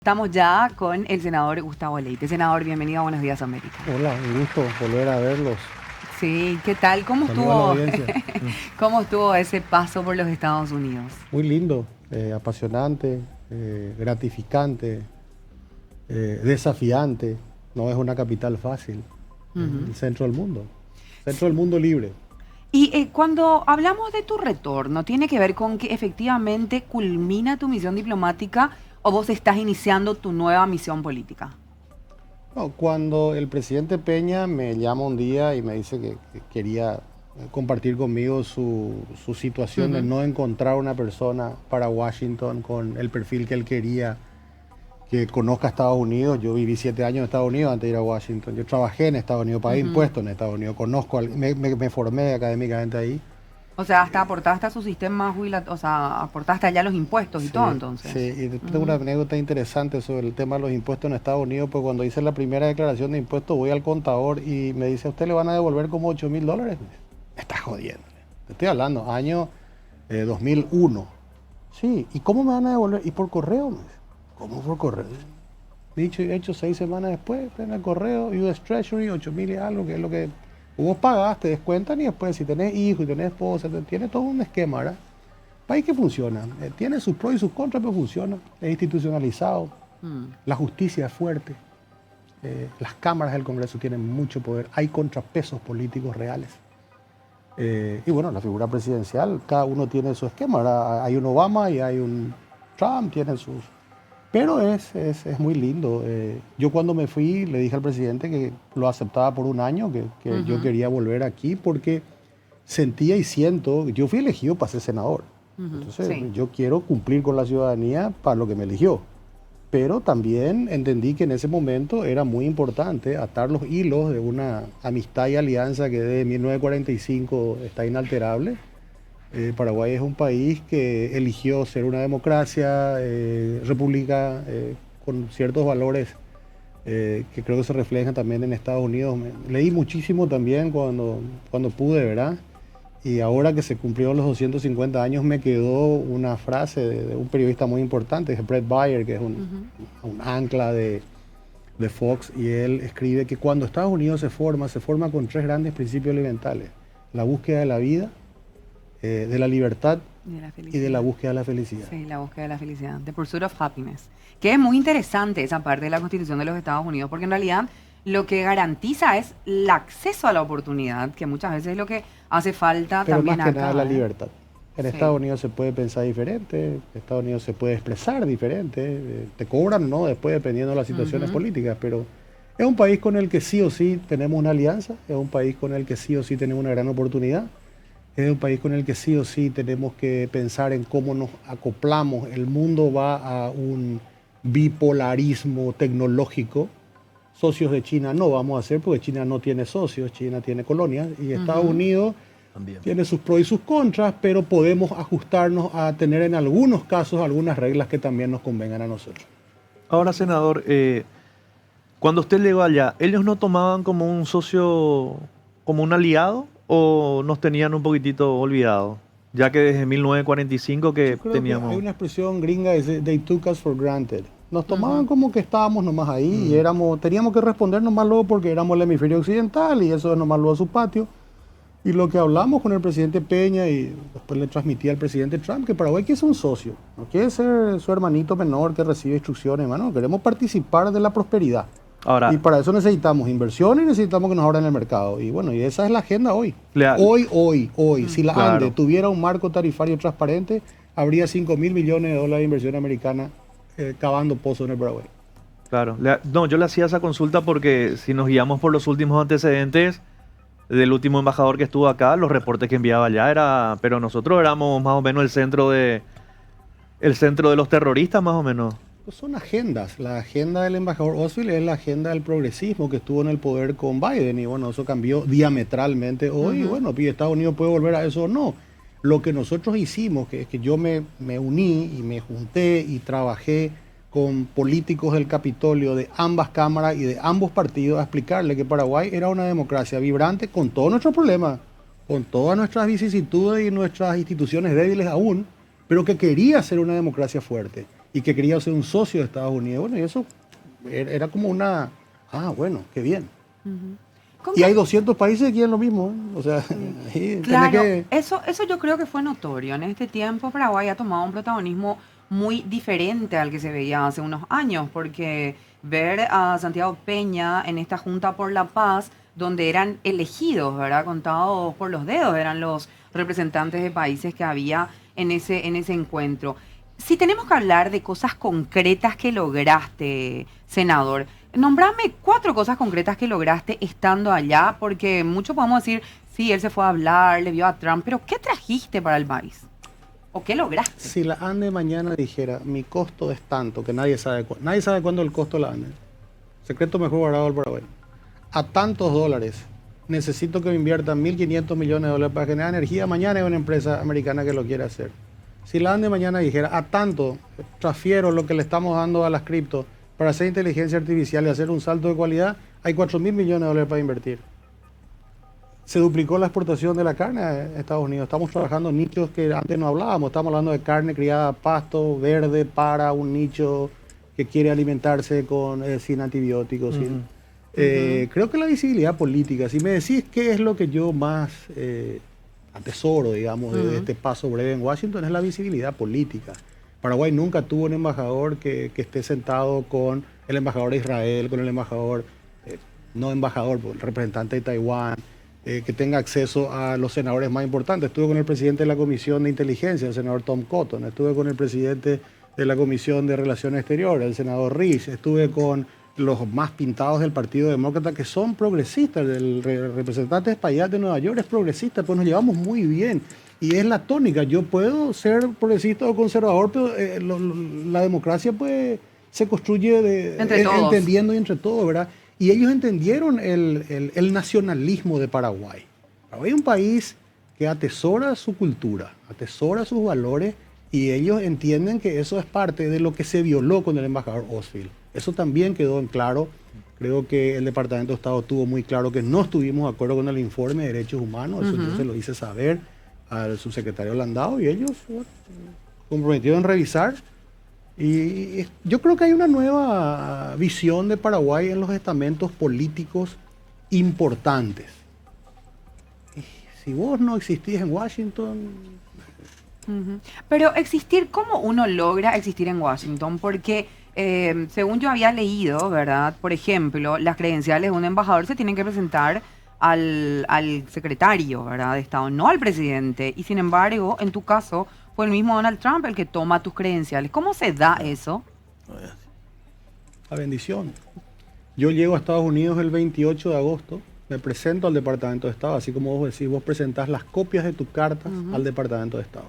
Estamos ya con el senador Gustavo Leite. Senador, bienvenido a Buenos Días América. Hola, un gusto volver a verlos. Sí, ¿qué tal? ¿Cómo Saludos a la estuvo, audiencia. cómo estuvo ese paso por los Estados Unidos? Muy lindo, apasionante, gratificante, desafiante. No es una capital fácil, el centro del mundo libre. Y cuando hablamos de tu retorno, ¿tiene que ver con que efectivamente culmina tu misión diplomática o vos estás iniciando tu nueva misión política? No, cuando el presidente Peña me llama un día y me dice que quería compartir conmigo su situación de no encontrar una persona para Washington con el perfil que él quería, que conozca Estados Unidos. Yo viví 7 años en Estados Unidos antes de ir a Washington. Yo trabajé en Estados Unidos, pagué impuestos en Estados Unidos, me formé académicamente ahí. O sea, hasta aportaste a su sistema jubilatorio, o sea, aportaste allá los impuestos y Sí, todo, entonces. sí, y tengo una anécdota interesante sobre el tema de los impuestos en Estados Unidos, pues cuando hice la primera declaración de impuestos voy al contador y me dice, ¿a usted le van a devolver como $8,000? Me está jodiendo. Te estoy hablando, año 2001. Sí, ¿y cómo me van a devolver? ¿Y por correo? Me dice. ¿Cómo por correo? Dicho y hecho, 6 semanas después, en el correo, US Treasury, 8,000 y algo, que es lo que vos pagaste, descuentan y después si tenés hijos y tenés esposa, tiene todo un esquema, ¿verdad? País que funciona, tiene sus pros y sus contras, pero funciona, es institucionalizado, la justicia es fuerte, las cámaras del Congreso tienen mucho poder, hay contrapesos políticos reales. Y bueno, la figura presidencial, cada uno tiene su esquema, ¿verdad? Hay un Obama y hay un Trump, tienen sus... Pero es muy lindo. Yo cuando me fui le dije al presidente que lo aceptaba por un año, que yo quería volver aquí porque sentía y siento, yo fui elegido para ser senador. Entonces Sí. yo quiero cumplir con la ciudadanía para lo que me eligió. Pero también entendí que en ese momento era muy importante atar los hilos de una amistad y alianza que desde 1945 está inalterable. Paraguay es un país que eligió ser una democracia, república, con ciertos valores que creo que se reflejan también en Estados Unidos. Leí muchísimo también cuando pude, ¿verdad? Y ahora que se cumplieron los 250 años me quedó una frase de un periodista muy importante, es Bret Baier, que es un ancla de Fox, y él escribe que cuando Estados Unidos se forma con 3 grandes principios elementales: la búsqueda de la vida, de la libertad y de la búsqueda de la felicidad. Sí, la búsqueda de la felicidad. The Pursuit of Happiness. Que es muy interesante esa parte de la Constitución de los Estados Unidos, porque en realidad lo que garantiza es el acceso a la oportunidad, que muchas veces es lo que hace falta Pero también más que acá. nada la libertad. En Sí. Estados Unidos se puede pensar diferente, en Estados Unidos se puede expresar diferente, te cobran, ¿no? Después dependiendo de las situaciones políticas, pero es un país con el que sí o sí tenemos una alianza, es un país con el que sí o sí tenemos una gran oportunidad. Es un país con el que sí o sí tenemos que pensar en cómo nos acoplamos. El mundo va a un bipolarismo tecnológico. Socios de China no vamos a hacer porque China no tiene socios, China tiene colonias y Estados Unidos también tiene sus pros y sus contras, pero podemos ajustarnos a tener en algunos casos algunas reglas que también nos convengan a nosotros. Ahora, senador, cuando usted llegó allá, ¿ellos no tomaban como un socio, como un aliado, o nos tenían un poquitito olvidados? Ya que desde 1945 que Yo creo teníamos... que hay una expresión gringa, dice, they took us for granted. Nos tomaban como que estábamos nomás ahí y teníamos que responder nomás luego porque éramos el hemisferio occidental y eso es nomás luego a su patio. Y lo que hablamos con el presidente Peña y después le transmití al presidente Trump, que Paraguay quiere ser un socio, no quiere ser su hermanito menor que recibe instrucciones, hermano, queremos participar de la prosperidad. Ahora, Y para eso necesitamos inversión y necesitamos que nos abran el mercado. Y bueno, y esa es la agenda hoy. Le- Hoy. Si la Claro. ANDE tuviera un marco tarifario transparente, habría $5,000 millones de inversión americana cavando pozos en el Paraguay. claro. No, yo le hacía esa consulta porque si nos guiamos por los últimos antecedentes del último embajador que estuvo acá, los reportes que enviaba allá era... Pero nosotros éramos más o menos el centro de los terroristas, más o menos. Pues son agendas. La agenda del embajador Oswald es la agenda del progresismo que estuvo en el poder con Biden. Y bueno, eso cambió diametralmente hoy. Y bueno, y Estados Unidos puede volver a eso o no. Lo que nosotros hicimos, que es que yo me uní y me junté y trabajé con políticos del Capitolio de ambas cámaras y de ambos partidos a explicarle que Paraguay era una democracia vibrante con todos nuestros problemas, con todas nuestras vicisitudes y nuestras instituciones débiles aún, pero que quería ser una democracia fuerte y que quería ser un socio de Estados Unidos. Bueno, y eso era como una, bueno, qué bien. Y hay 200 países que quieren lo mismo, ¿eh? O sea, ahí Claro, que... eso yo creo que fue notorio. En este tiempo Paraguay ha tomado un protagonismo muy diferente al que se veía hace unos años, porque ver a Santiago Peña en esta Junta por la Paz, donde eran elegidos, ¿verdad? Contados por los dedos, eran los representantes de países que había en ese encuentro. Si tenemos que hablar de cosas concretas que lograste, senador, nombrame 4 cosas concretas que lograste estando allá, porque mucho podemos decir, sí, él se fue a hablar, le vio a Trump, pero ¿qué trajiste para el país? ¿O qué lograste? Si la ANDE mañana dijera, mi costo es tanto, que nadie sabe cuándo el costo de la ANDE. Secreto mejor guardado del Paraguay. A tantos dólares, necesito que me inviertan 1.500 millones de dólares para generar energía. Mañana hay una empresa americana que lo quiere hacer. Si la ANDE mañana dijera, a tanto, transfiero lo que le estamos dando a las criptos para hacer inteligencia artificial y hacer un salto de calidad, hay 4.000 millones de dólares para invertir. Se duplicó la exportación de la carne a Estados Unidos. Estamos trabajando en nichos que antes no hablábamos. Estamos hablando de carne criada a pasto verde para un nicho que quiere alimentarse sin antibióticos. Creo que la visibilidad política, si me decís qué es lo que yo más atesoro, digamos, de este paso breve en Washington, es la visibilidad política. Paraguay nunca tuvo un embajador que esté sentado con el embajador de Israel, con el embajador, no embajador, el representante de Taiwán, que tenga acceso a los senadores más importantes. Estuve con el presidente de la Comisión de Inteligencia, el senador Tom Cotton. Estuve con el presidente de la Comisión de Relaciones Exteriores, el senador Rich. Estuve con los más pintados del Partido Demócrata, que son progresistas. El representante de Espaillat de Nueva York es progresista, pues nos llevamos muy bien. Y es la tónica. Yo puedo ser progresista o conservador, pero la democracia pues, se construye entendiendo y entre todos, ¿verdad? Y ellos entendieron el nacionalismo de Paraguay. Paraguay es un país que atesora su cultura, atesora sus valores, y ellos entienden que eso es parte de lo que se violó con el embajador Osfield. Eso también quedó en claro. Creo que el Departamento de Estado tuvo muy claro que no estuvimos de acuerdo con el informe de derechos humanos. Eso yo se lo hice saber al subsecretario Landau, y ellos comprometieron en revisar. Y yo creo que hay una nueva visión de Paraguay en los estamentos políticos importantes. Y si vos no existís en Washington... Pero existir, ¿cómo uno logra existir en Washington? Porque según yo había leído, ¿verdad? Por ejemplo, las credenciales de un embajador se tienen que presentar al secretario, ¿verdad? De Estado, no al presidente. Y sin embargo, en tu caso, fue el mismo Donald Trump el que toma tus credenciales. ¿Cómo se da eso? La bendición. Yo llego a Estados Unidos el 28 de agosto, me presento al Departamento de Estado, así como vos decís, vos presentás las copias de tus cartas al Departamento de Estado.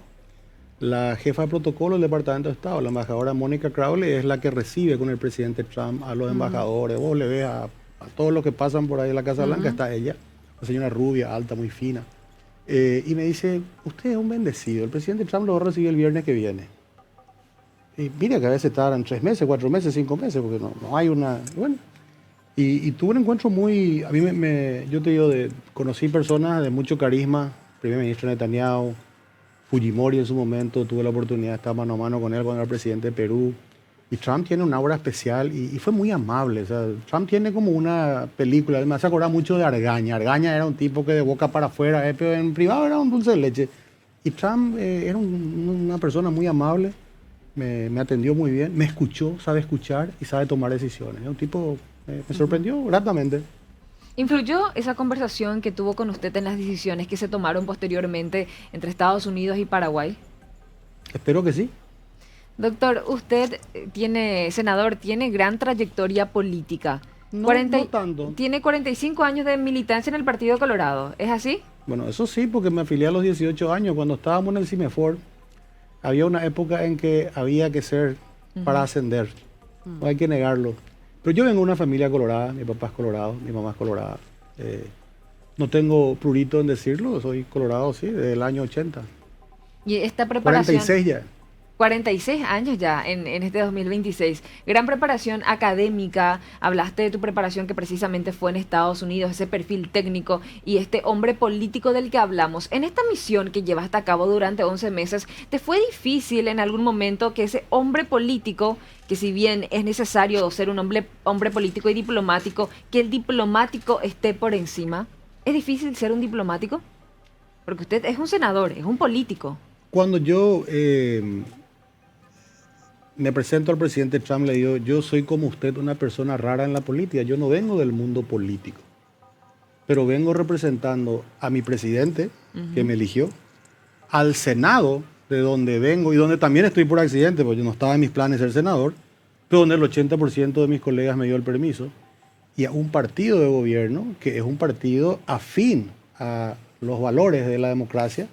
La jefa de protocolo del Departamento de Estado, la embajadora Mónica Crowley, es la que recibe con el presidente Trump a los embajadores. Vos le ves a todos los que pasan por ahí en la Casa Blanca, está ella, una señora rubia, alta, muy fina. Y me dice, usted es un bendecido, el presidente Trump lo va a recibir el viernes que viene. Y mira que a veces tardan 3 meses, 4 meses, 5 meses, porque no hay una... Bueno, y tuve un encuentro muy... A mí yo te digo, conocí personas de mucho carisma, primer ministro Netanyahu, Fujimori en su momento, tuve la oportunidad de estar mano a mano con él cuando era presidente de Perú. Y Trump tiene una aura especial y fue muy amable. O sea, Trump tiene como una película, me hace acordar mucho de Argaña. Argaña era un tipo que de boca para afuera, pero en privado era un dulce de leche. Y Trump era una persona muy amable, me atendió muy bien, me escuchó, sabe escuchar y sabe tomar decisiones. Es un tipo, me sorprendió gratamente. ¿Influyó esa conversación que tuvo con usted en las decisiones que se tomaron posteriormente entre Estados Unidos y Paraguay? Espero que sí. Doctor, usted senador, tiene gran trayectoria política. No tanto. Tiene 45 años de militancia en el Partido Colorado, ¿es así? Bueno, eso sí, porque me afilié a los 18 años. Cuando estábamos en el CIMEFOR, había una época en que había que ser para ascender. No hay que negarlo. Pero yo vengo de una familia colorada, mi papá es colorado, mi mamá es colorada. No tengo prurito en decirlo, soy colorado, sí, desde el año 80. Y esta preparación... 46 ya. 46 años ya en este 2026. Gran preparación académica. Hablaste de tu preparación que precisamente fue en Estados Unidos, ese perfil técnico y este hombre político del que hablamos. En esta misión que llevaste a cabo durante 11 meses, ¿te fue difícil en algún momento que ese hombre político, que si bien es necesario ser un hombre político y diplomático, que el diplomático esté por encima? ¿Es difícil ser un diplomático? Porque usted es un senador, es un político. Cuando yo me presento al presidente Trump, le digo, yo soy como usted una persona rara en la política, yo no vengo del mundo político, pero vengo representando a mi presidente, que me eligió, al Senado, de donde vengo y donde también estoy por accidente, porque yo no estaba en mis planes ser senador, pero donde el 80% de mis colegas me dio el permiso, y a un partido de gobierno que es un partido afín a los valores de la democracia.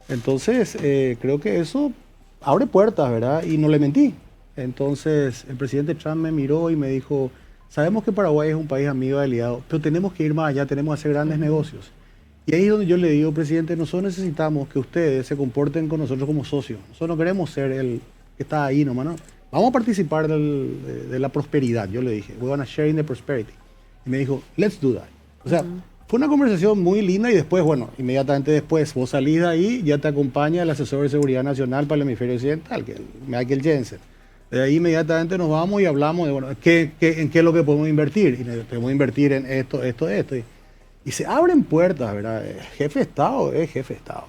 Entonces, creo que eso abre puertas, ¿verdad? Y no le mentí. Entonces, el presidente Trump me miró y me dijo, sabemos que Paraguay es un país amigo y aliado, pero tenemos que ir más allá, tenemos que hacer grandes negocios. Y ahí es donde yo le digo, presidente, nosotros necesitamos que ustedes se comporten con nosotros como socios. Nosotros no queremos ser el que está ahí nomás, ¿no? Vamos a participar de la prosperidad, yo le dije. We want to share in the prosperity. Y me dijo, let's do that. O sea, fue una conversación muy linda y después, bueno, inmediatamente después, vos salís de ahí, ya te acompaña el asesor de seguridad nacional para el hemisferio occidental, que es Michael Jensen. De ahí inmediatamente nos vamos y hablamos de, bueno, en qué es lo que podemos invertir. Y podemos invertir en esto. Y se abren puertas, ¿verdad? Jefe de Estado es jefe de Estado.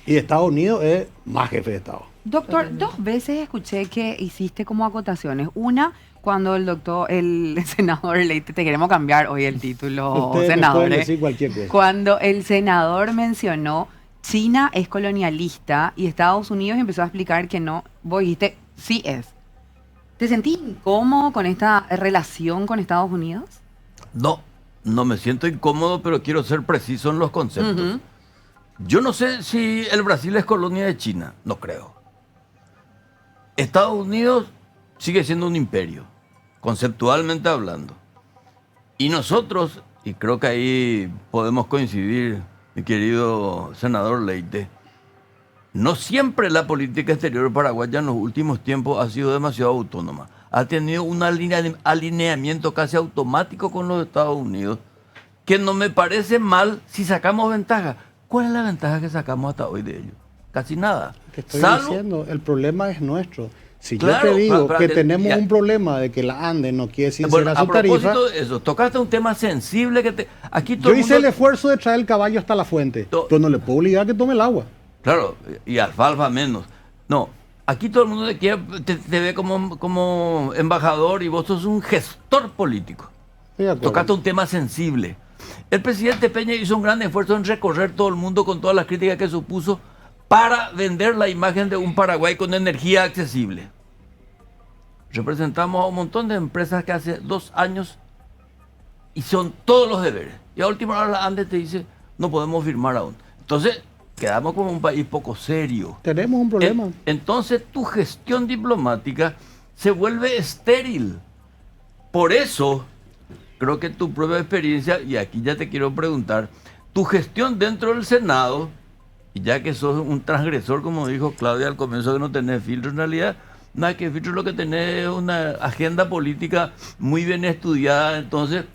Y Estados Unidos es más jefe de Estado. Doctor, 2 veces escuché que hiciste como acotaciones. Una, cuando el senador, te queremos cambiar hoy el título, Ustedes senador. pueden decir cualquier cosa. Cuando el senador mencionó China es colonialista y Estados Unidos empezó a explicar que no, vos dijiste, sí es. ¿Te sentís incómodo con esta relación con Estados Unidos? No me siento incómodo, pero quiero ser preciso en los conceptos. Yo no sé si el Brasil es colonia de China, no creo. Estados Unidos sigue siendo un imperio, conceptualmente hablando. Y nosotros, y creo que ahí podemos coincidir, mi querido senador Leite, no siempre la política exterior paraguaya en los últimos tiempos ha sido demasiado autónoma. Ha tenido un alineamiento casi automático con los Estados Unidos, que no me parece mal si sacamos ventaja. ¿Cuál es la ventaja que sacamos hasta hoy de ellos? Casi nada. Te estoy diciendo, el problema es nuestro. Si claro, yo te digo que tenemos un problema de que la ANDE no quiere sincerar su tarifa... A propósito de eso, tocaste un tema sensible que aquí todo yo hice el esfuerzo de traer el caballo hasta la fuente, pero no le puedo obligar a que tome el agua. Claro, y alfalfa menos. No, aquí todo el mundo te ve como embajador y vos sos un gestor político. Tocaste un tema sensible. El presidente Peña hizo un gran esfuerzo en recorrer todo el mundo con todas las críticas que supuso para vender la imagen de un Paraguay con energía accesible. Representamos a un montón de empresas que hace 2 años hicieron todos los deberes. Y a última hora la ANDE te dice, no podemos firmar aún. Entonces, quedamos como un país poco serio. Tenemos un problema. Entonces, tu gestión diplomática se vuelve estéril. Por eso, creo que tu propia experiencia, y aquí ya te quiero preguntar, tu gestión dentro del Senado, y ya que sos un transgresor, como dijo Claudia al comienzo, que no tenés filtro, en realidad, nada que filtro, lo que tenés es una agenda política muy bien estudiada, entonces...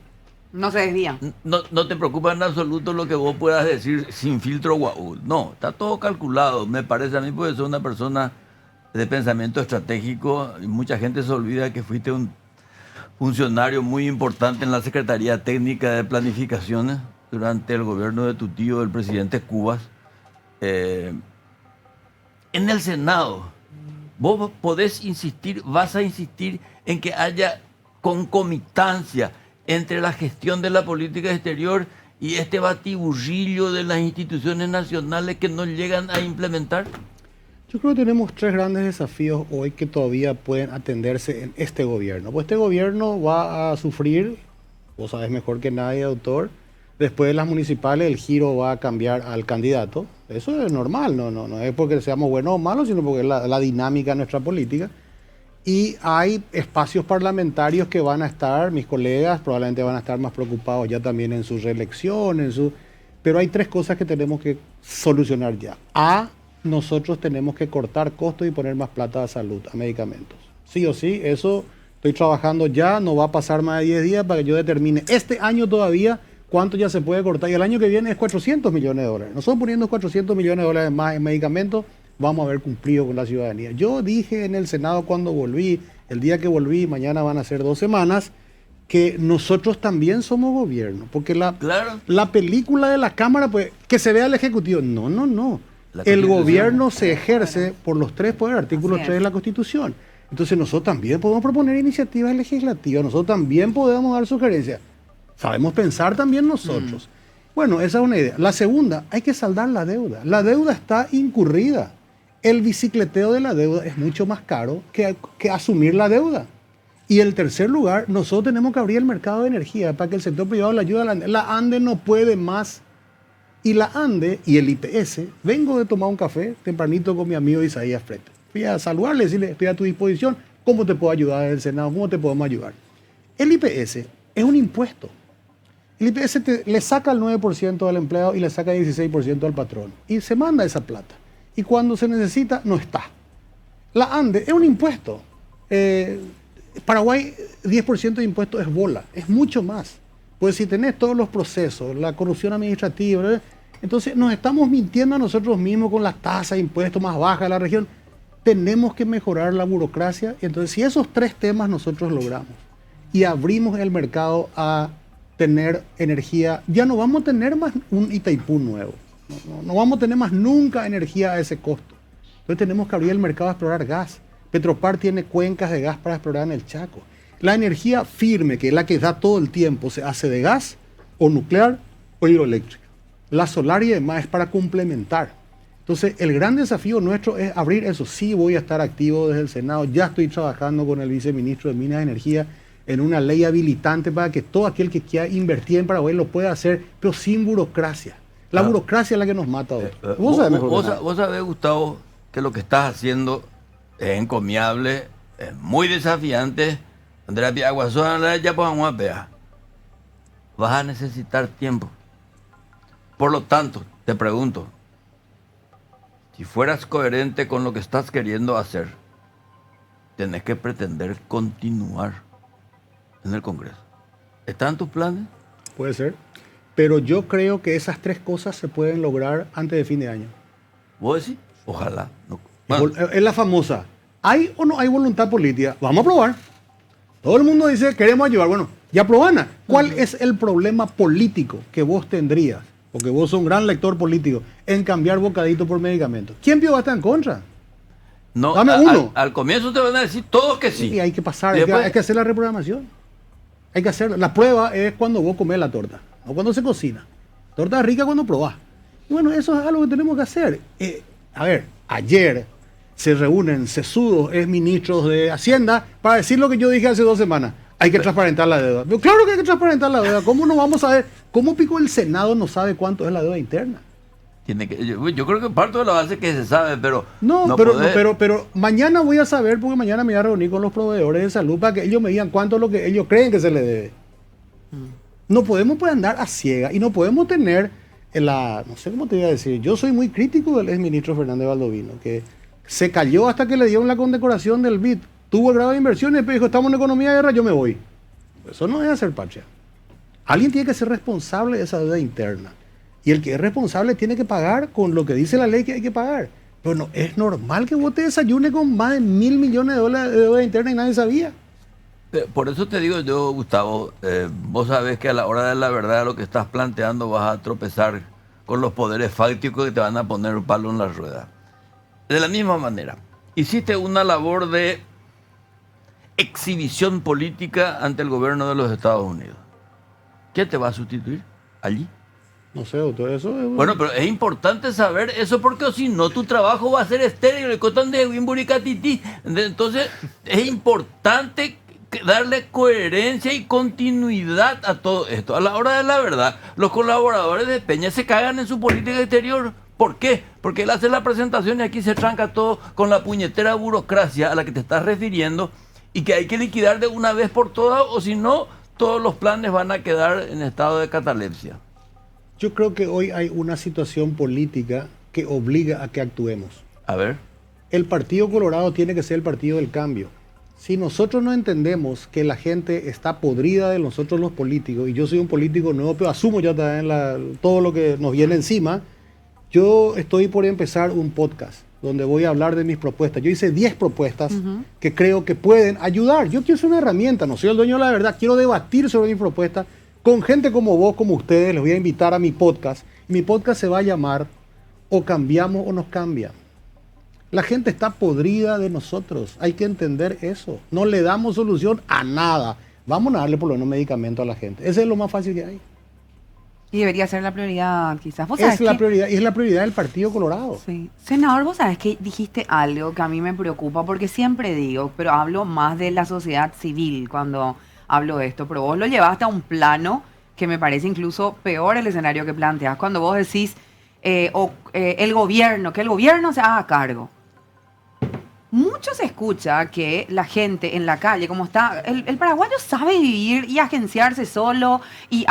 No se desvía. No te preocupa en absoluto lo que vos puedas decir sin filtro guau. No, está todo calculado, me parece a mí, porque sos una persona de pensamiento estratégico, y mucha gente se olvida que fuiste un funcionario muy importante en la Secretaría Técnica de Planificaciones durante el gobierno de tu tío, el presidente Cubas. En el Senado, vos podés insistir, vas a insistir en que haya concomitancia entre la gestión de la política exterior y este batiburrillo de las instituciones nacionales que no llegan a implementar. Yo creo que tenemos 3 grandes desafíos hoy que todavía pueden atenderse en este gobierno. Pues este gobierno va a sufrir, vos sabés mejor que nadie, doctor, después de las municipales el giro va a cambiar al candidato. Eso es normal, no es porque seamos buenos o malos, sino porque es la dinámica de nuestra política. Y hay espacios parlamentarios que van a estar, mis colegas probablemente van a estar más preocupados ya también en su reelección, pero hay 3 cosas que tenemos que solucionar ya. A, nosotros tenemos que cortar costos y poner más plata a salud, a medicamentos. Sí o sí, eso estoy trabajando ya, no va a pasar más de 10 días para que yo determine este año todavía cuánto ya se puede cortar. Y el año que viene es 400 millones de dólares. Nosotros poniendo 400 millones de dólares más en medicamentos, vamos a haber cumplido con la ciudadanía. Yo dije en el Senado cuando volví, el día que volví, mañana van a ser 2 semanas, que nosotros también somos gobierno, porque la película de la Cámara, pues, que se vea el Ejecutivo. No, no, no. El gobierno se ejerce por los 3 poderes, artículo 3 de la Constitución. Entonces nosotros también podemos proponer iniciativas legislativas, nosotros también podemos dar sugerencias. Sabemos pensar también nosotros. Bueno, esa es una idea. La segunda, hay que saldar la deuda. La deuda está incurrida. El bicicleteo de la deuda es mucho más caro que asumir la deuda. Y en tercer lugar, nosotros tenemos que abrir el mercado de energía para que el sector privado le ayude a la ANDE no puede más. Y la ANDE y el IPS, vengo de tomar un café tempranito con mi amigo Isaías Frete. Fui a saludarle, decirle, estoy a tu disposición, ¿cómo te puedo ayudar en el Senado? ¿Cómo te podemos ayudar? El IPS es un impuesto. El IPS le saca el 9% al empleado y le saca el 16% al patrón. Y se manda esa plata. Y cuando se necesita, no está. La ANDE es un impuesto. Paraguay, 10% de impuestos es bola, es mucho más. Pues si tenés todos los procesos, la corrupción administrativa, ¿verdad? Entonces nos estamos mintiendo a nosotros mismos con las tasas de impuestos más bajas de la región. Tenemos que mejorar la burocracia. Entonces, si esos 3 temas nosotros logramos y abrimos el mercado a tener energía, ya no vamos a tener más un Itaipú nuevo. No vamos a tener más nunca energía a ese costo. Entonces tenemos que abrir el mercado a explorar gas. Petropar tiene cuencas de gas para explorar en el Chaco. La energía firme, que es la que da todo el tiempo, se hace de gas o nuclear o hidroeléctrica. La solar y demás es para complementar. Entonces, el gran desafío nuestro es abrir eso. Sí, voy a estar activo desde el Senado. Ya estoy trabajando con el viceministro de Minas y Energía en una ley habilitante para que todo aquel que quiera invertir en Paraguay lo pueda hacer, pero sin burocracia. La burocracia es la que nos mata hoy. Vos sabés, Gustavo, que lo que estás haciendo es encomiable, es muy desafiante. Andrea Piaguazón, ya podemos ver. Vas a necesitar tiempo. Por lo tanto, te pregunto, si fueras coherente con lo que estás queriendo hacer, tenés que pretender continuar en el Congreso. ¿Están tus planes? Puede ser. Pero yo creo que esas 3 cosas se pueden lograr antes de fin de año. ¿Vos decís? Ojalá. No. Bueno. Es la famosa. ¿Hay o no hay voluntad política? Vamos a probar. Todo el mundo dice, queremos ayudar. Bueno, ya probana. ¿Cuál es el problema político que vos tendrías? Porque vos sos un gran lector político en cambiar bocadito por medicamento. ¿Quién va a estar en contra? No, dame uno. Al comienzo te van a decir todos que sí. Y hay que pasar, hay que hacer la reprogramación. Hay que hacerlo. La prueba es cuando vos comés la torta, no cuando se cocina. Torta rica cuando probás. Y bueno, eso es algo que tenemos que hacer. A ver, ayer se reúnen sesudos ministros de Hacienda para decir lo que yo dije hace 2 semanas. Hay que transparentar la deuda. Pero claro que hay que transparentar la deuda. ¿Cómo no vamos a ver? ¿Cómo pico el Senado no sabe cuánto es la deuda interna? Yo creo que parte de la base que se sabe, pero... Pero mañana voy a saber, porque mañana me voy a reunir con los proveedores de salud para que ellos me digan cuánto es lo que ellos creen que se les debe. No podemos pues andar a ciega y no podemos tener no sé cómo te voy a decir, yo soy muy crítico del exministro Fernández Baldovino, que se cayó hasta que le dieron la condecoración del BID, tuvo el grado de inversión y después dijo, estamos en economía de guerra, yo me voy. Eso no es hacer patria. Alguien tiene que ser responsable de esa deuda interna. Y el que es responsable tiene que pagar con lo que dice la ley que hay que pagar. Pero no es normal que vos te desayunes con más de $1.000 millones de deuda interna y nadie sabía. Por eso te digo yo, Gustavo, vos sabés que a la hora de la verdad lo que estás planteando vas a tropezar con los poderes fácticos que te van a poner un palo en la rueda. De la misma manera, hiciste una labor de exhibición política ante el gobierno de los Estados Unidos. ¿Qué te va a sustituir allí? No sé, doctor, eso es... Bueno, pero es importante saber eso porque si no tu trabajo va a ser estéril, el cotón de Wimburicatiti. Entonces es importante darle coherencia y continuidad a todo esto. A la hora de la verdad, los colaboradores de Peña se cagan en su política exterior. ¿Por qué? Porque él hace la presentación y aquí se tranca todo con la puñetera burocracia a la que te estás refiriendo y que hay que liquidar de una vez por todas o si no, todos los planes van a quedar en estado de catalepsia. Yo creo que hoy hay una situación política que obliga a que actuemos. A ver. El Partido Colorado tiene que ser el partido del cambio. Si nosotros no entendemos que la gente está podrida de nosotros los políticos, y yo soy un político nuevo, pero asumo ya también todo lo que nos viene encima, yo estoy por empezar un podcast donde voy a hablar de mis propuestas. Yo hice 10 propuestas que creo que pueden ayudar. Yo quiero ser una herramienta, no soy el dueño de la verdad, quiero debatir sobre mis propuestas con gente como vos, como ustedes. Les voy a invitar a mi podcast. Mi podcast se va a llamar O cambiamos o nos cambian. La gente está podrida de nosotros, hay que entender eso. No le damos solución a nada. Vamos a darle por lo menos medicamento a la gente. Ese es lo más fácil que hay. Y debería ser la prioridad, quizás. ¿Vos Es sabés la que- prioridad, y es la prioridad del Partido Colorado. Sí. Senador, vos sabés que dijiste algo que a mí me preocupa, porque siempre digo, pero hablo más de la sociedad civil cuando hablo de esto, pero vos lo llevaste a un plano que me parece incluso peor el escenario que planteas, cuando vos decís el gobierno, que el gobierno se haga cargo. Mucho se escucha que la gente en la calle, como está, el paraguayo sabe vivir y agenciarse solo y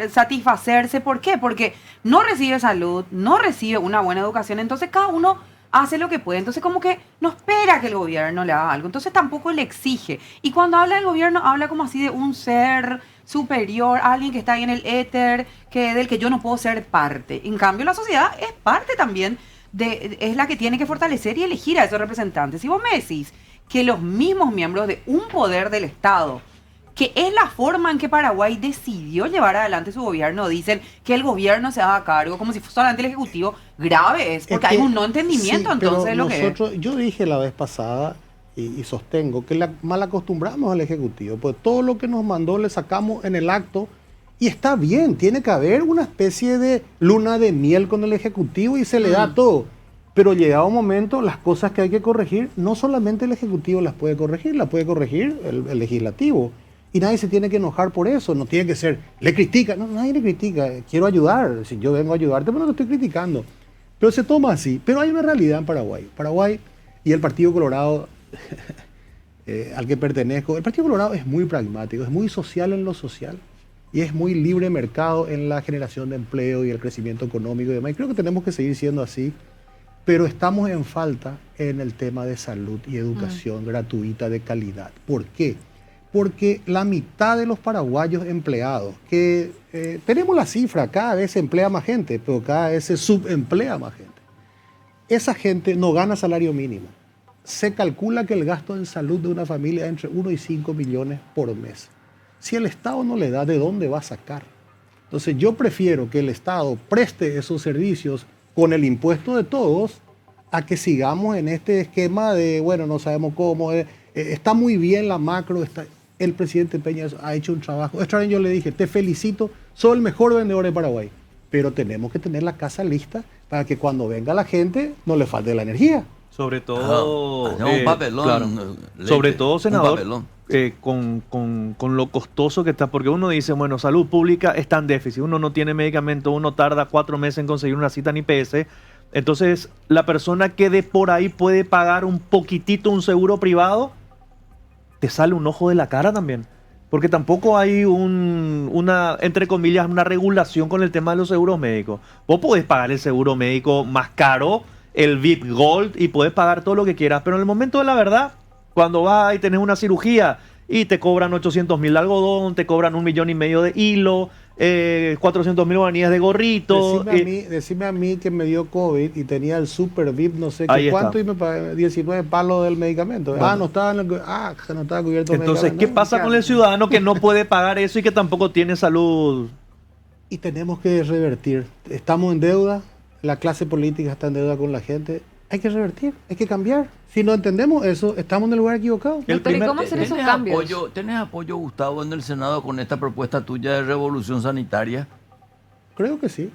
satisfacerse. ¿Por qué? Porque no recibe salud, no recibe una buena educación, entonces cada uno hace lo que puede. Entonces como que no espera que el gobierno le haga algo, entonces tampoco le exige. Y cuando habla del gobierno, habla como así de un ser superior, alguien que está ahí en el éter, del que yo no puedo ser parte. En cambio, la sociedad es parte también es la que tiene que fortalecer y elegir a esos representantes. Si vos me decís que los mismos miembros de un poder del Estado, que es la forma en que Paraguay decidió llevar adelante su gobierno, dicen que el gobierno se haga cargo, como si fuera solamente el Ejecutivo, grave es, porque hay un no entendimiento sí, entonces de pero lo que es. yo dije la vez pasada y sostengo que mal acostumbramos al Ejecutivo, pues todo lo que nos mandó le sacamos en el acto. Y está bien, tiene que haber una especie de luna de miel con el Ejecutivo y se le da todo. Pero llegado un momento, las cosas que hay que corregir, no solamente el Ejecutivo las puede corregir, las puede corregir el Legislativo. Y nadie se tiene que enojar por eso, no tiene que ser, le critica, no, nadie le critica, quiero ayudar, si yo vengo a ayudarte, pero no te estoy criticando. Pero se toma así. Pero hay una realidad en Paraguay. Paraguay y el Partido Colorado, al que pertenezco, el Partido Colorado es muy pragmático, es muy social en lo social. Y es muy libre mercado en la generación de empleo y el crecimiento económico y demás. Y creo que tenemos que seguir siendo así, pero estamos en falta en el tema de salud y educación gratuita de calidad. ¿Por qué? Porque la mitad de los paraguayos empleados, que tenemos la cifra, cada vez se emplea más gente, pero cada vez se subemplea más gente. Esa gente no gana salario mínimo. Se calcula que el gasto en salud de una familia es entre 1 y 5 millones por mes. Si el Estado no le da, ¿de dónde va a sacar? Entonces yo prefiero que el Estado preste esos servicios con el impuesto de todos a que sigamos en este esquema de, bueno, no sabemos cómo, está muy bien la macro, el presidente Peña ha hecho un trabajo. Esta vez yo le dije, te felicito, soy el mejor vendedor de Paraguay, pero tenemos que tener la casa lista para que cuando venga la gente no le falte la energía. Sobre todo... un papelón. Claro. Leite, Sobre todo, senador, un papelón. con lo costoso que está, porque uno dice, bueno, salud pública está en déficit, uno no tiene medicamento, uno tarda 4 meses en conseguir una cita en IPS, entonces la persona que de por ahí puede pagar un poquitito un seguro privado, te sale un ojo de la cara también, porque tampoco hay una, entre comillas, una regulación con el tema de los seguros médicos. Vos podés pagar el seguro médico más caro, el VIP Gold, y podés pagar todo lo que quieras, pero en el momento de la verdad, cuando vas y tenés una cirugía y te cobran 800.000 de algodón, te cobran 1,5 millones de hilo, 400.000 guaraníes de gorrito. Decime a mí que me dio COVID y tenía el super VIP, no sé Ahí qué cuánto, está. y me pagué 19 palos del medicamento. Bueno. No estaba no estaba cubierto el Entonces, medicamento. ¿qué No, pasa claro. con el ciudadano que no puede pagar eso y que tampoco tiene salud? Y tenemos que revertir. Estamos en deuda, la clase política está en deuda con la gente. Hay que revertir, hay que cambiar. Si no entendemos eso, estamos en el lugar equivocado. Doctor, ¿y cómo hacer esos cambios? ¿Tenés apoyo, Gustavo, en el Senado con esta propuesta tuya de revolución sanitaria? Creo que sí.